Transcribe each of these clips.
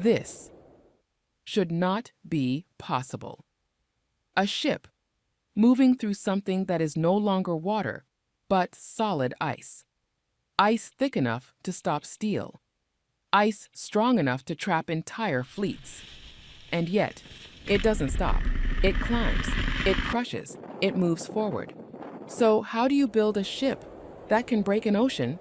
This should not be possible. A ship moving through something that is no longer water, but solid ice. Ice thick enough to stop steel. Ice strong enough to trap entire fleets. And yet, it doesn't stop. It climbs, it crushes, it moves forward. So how do you build a ship that can break an ocean?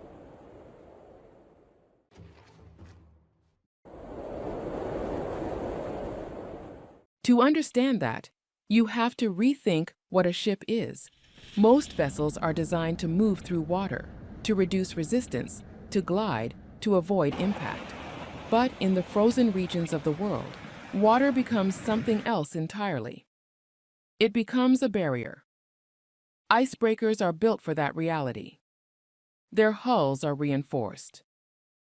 To understand that, you have to rethink what a ship is. Most vessels are designed to move through water, to reduce resistance, to glide, to avoid impact. But in the frozen regions of the world, water becomes something else entirely. It becomes a barrier. Icebreakers are built for that reality. Their hulls are reinforced.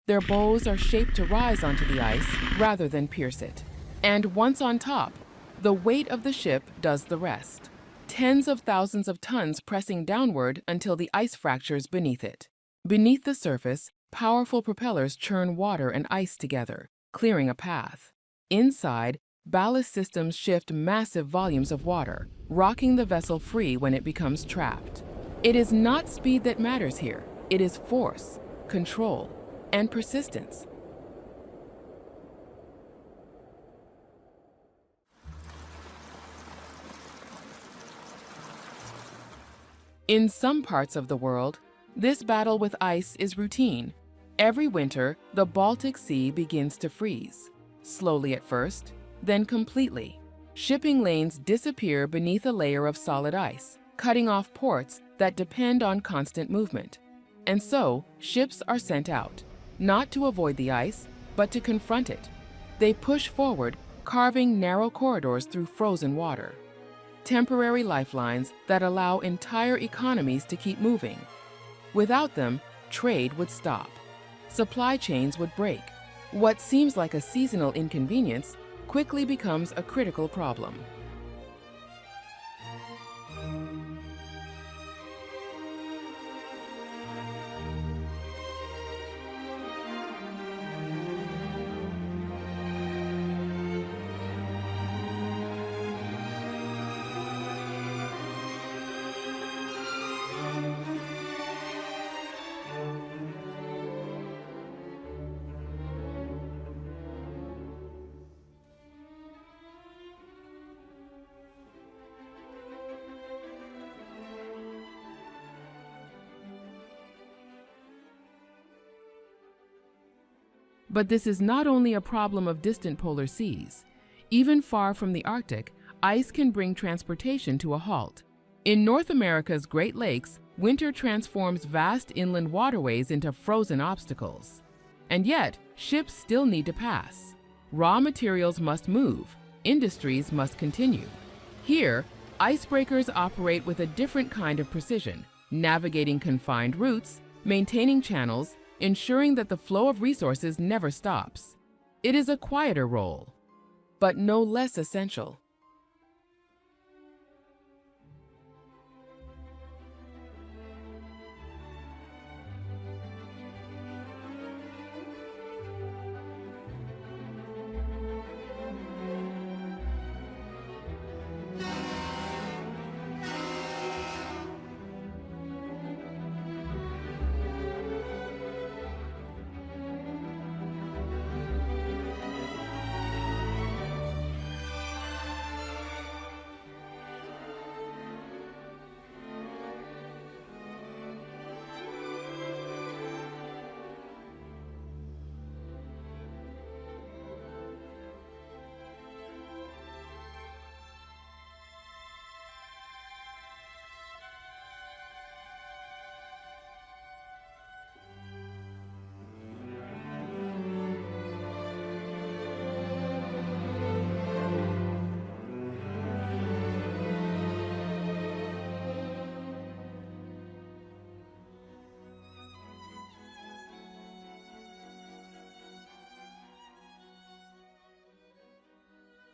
Their bows are shaped to rise onto the ice rather than pierce it. And once on top, the weight of the ship does the rest. Tens of thousands of tons pressing downward until the ice fractures beneath it. Beneath the surface, powerful propellers churn water and ice together, clearing a path. Inside, ballast systems shift massive volumes of water, rocking the vessel free when it becomes trapped. It is not speed that matters here. It is force, control, and persistence. In some parts of the world, this battle with ice is routine. Every winter, the Baltic Sea begins to freeze. Slowly at first, then completely. Shipping lanes disappear beneath a layer of solid ice, cutting off ports that depend on constant movement. And so, ships are sent out, not to avoid the ice, but to confront it. They push forward, carving narrow corridors through frozen water. Temporary lifelines that allow entire economies to keep moving. Without them, trade would stop. Supply chains would break. What seems like a seasonal inconvenience quickly becomes a critical problem. But this is not only a problem of distant polar seas. Even far from the Arctic, ice can bring transportation to a halt. In North America's Great Lakes, winter transforms vast inland waterways into frozen obstacles. And yet, ships still need to pass. Raw materials must move. Industries must continue. Here, icebreakers operate with a different kind of precision, navigating confined routes, maintaining channels, ensuring that the flow of resources never stops. It is a quieter role, but no less essential.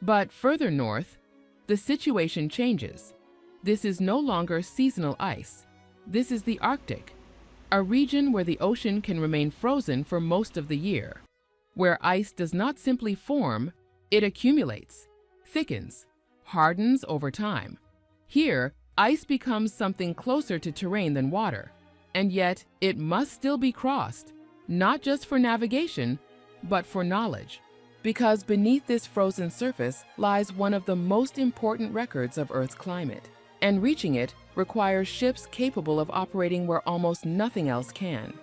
But further north, the situation changes. This is no longer seasonal ice. This is the Arctic, a region where the ocean can remain frozen for most of the year. where ice does not simply form, it accumulates, thickens, hardens over time. Here, ice becomes something closer to terrain than water, and yet it must still be crossed, not just for navigation, but for knowledge. Because beneath this frozen surface lies one of the most important records of Earth's climate, and reaching it requires ships capable of operating where almost nothing else can.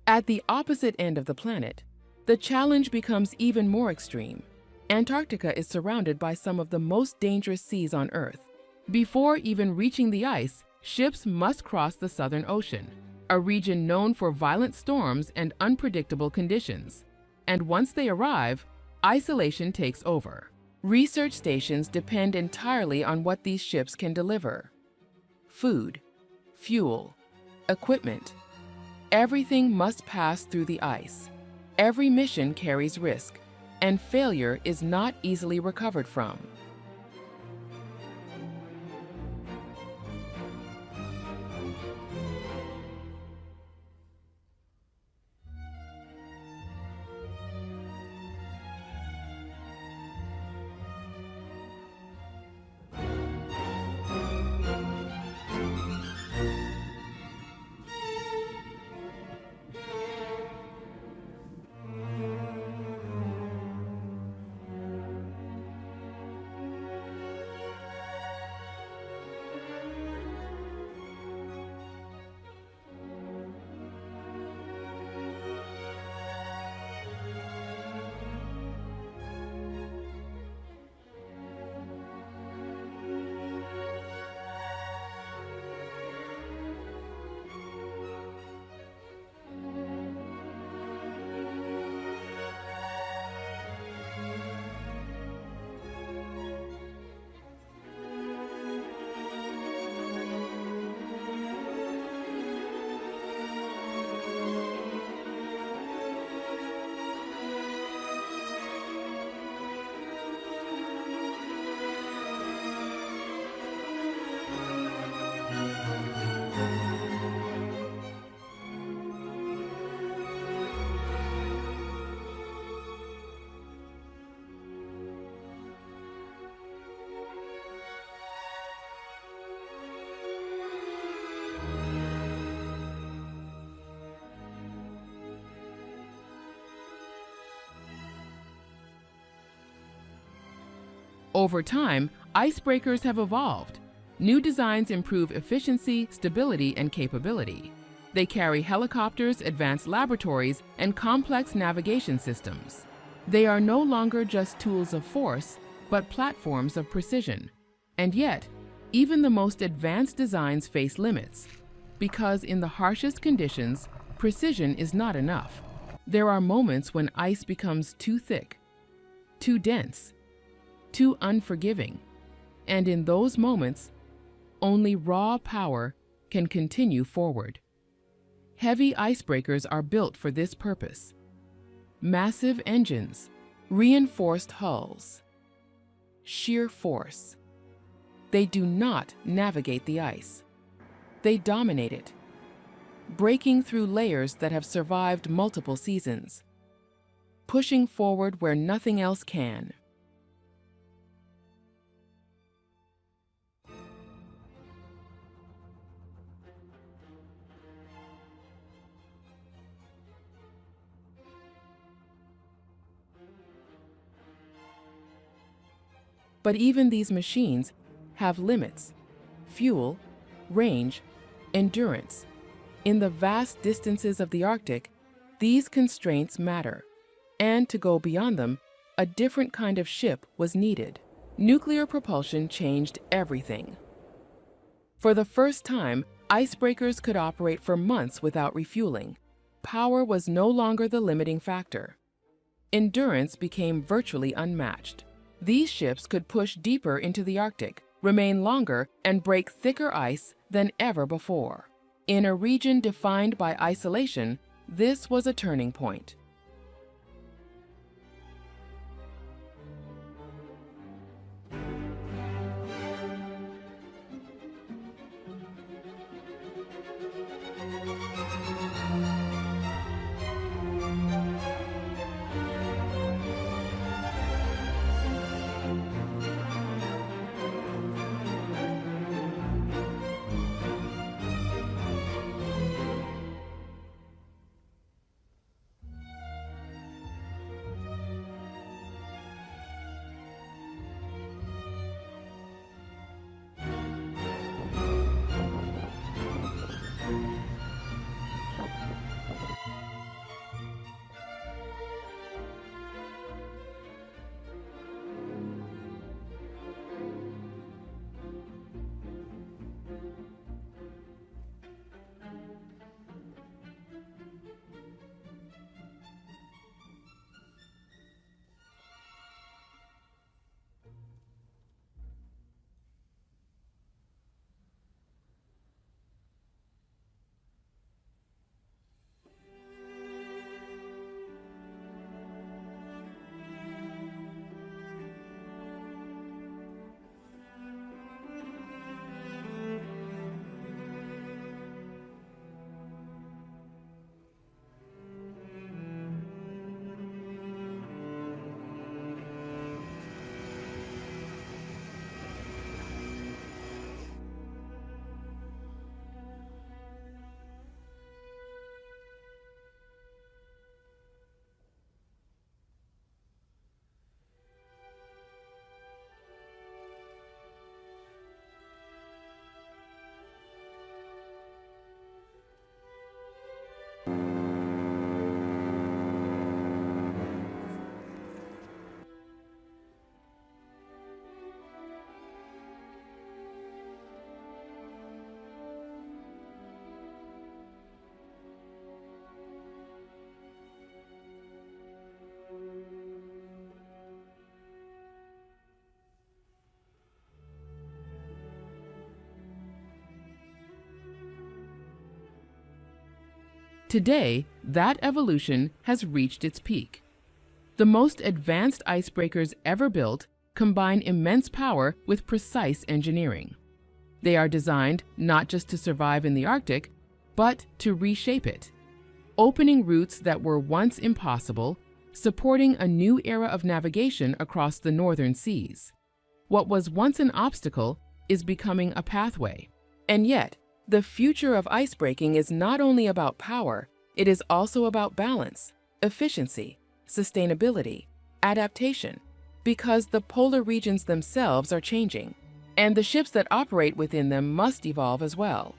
At the opposite end of the planet, the challenge becomes even more extreme. Antarctica is surrounded by some of the most dangerous seas on Earth. Before even reaching the ice, ships must cross the Southern Ocean, a region known for violent storms and unpredictable conditions. And once they arrive, isolation takes over. Research stations depend entirely on what these ships can deliver. Food, fuel, equipment. Everything must pass through the ice. Every mission carries risk, and failure is not easily recovered from. Over time, icebreakers have evolved. New designs improve efficiency, stability, and capability. They carry helicopters, advanced laboratories, and complex navigation systems. They are no longer just tools of force, but platforms of precision. And yet, even the most advanced designs face limits, because in the harshest conditions, precision is not enough. There are moments when ice becomes too thick, too dense, too unforgiving, and in those moments, only raw power can continue forward. Heavy icebreakers are built for this purpose. Massive engines, reinforced hulls, sheer force. They do not navigate the ice. They dominate it, breaking through layers that have survived multiple seasons, pushing forward where nothing else can. But even these machines have limits: fuel, range, endurance. In the vast distances of the Arctic, these constraints matter. And to go beyond them, a different kind of ship was needed. Nuclear propulsion changed everything. For the first time, icebreakers could operate for months without refueling. Power was no longer the limiting factor. Endurance became virtually unmatched. These ships could push deeper into the Arctic, remain longer, and break thicker ice than ever before. In a region defined by isolation, this was a turning point. Today, that evolution has reached its peak. The most advanced icebreakers ever built combine immense power with precise engineering. They are designed not just to survive in the Arctic, but to reshape it, opening routes that were once impossible, supporting a new era of navigation across the northern seas. What was once an obstacle is becoming a pathway. And yet, the future of icebreaking is not only about power, it is also about balance, efficiency, sustainability, adaptation, because the polar regions themselves are changing, and the ships that operate within them must evolve as well.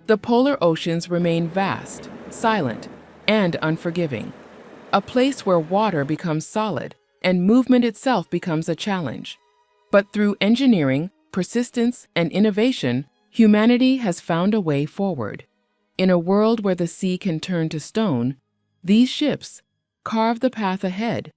The polar oceans remain vast, silent, and unforgiving, a place where water becomes solid and movement itself becomes a challenge. But through engineering, persistence, and innovation, humanity has found a way forward. In a world where the sea can turn to stone, these ships carve the path ahead,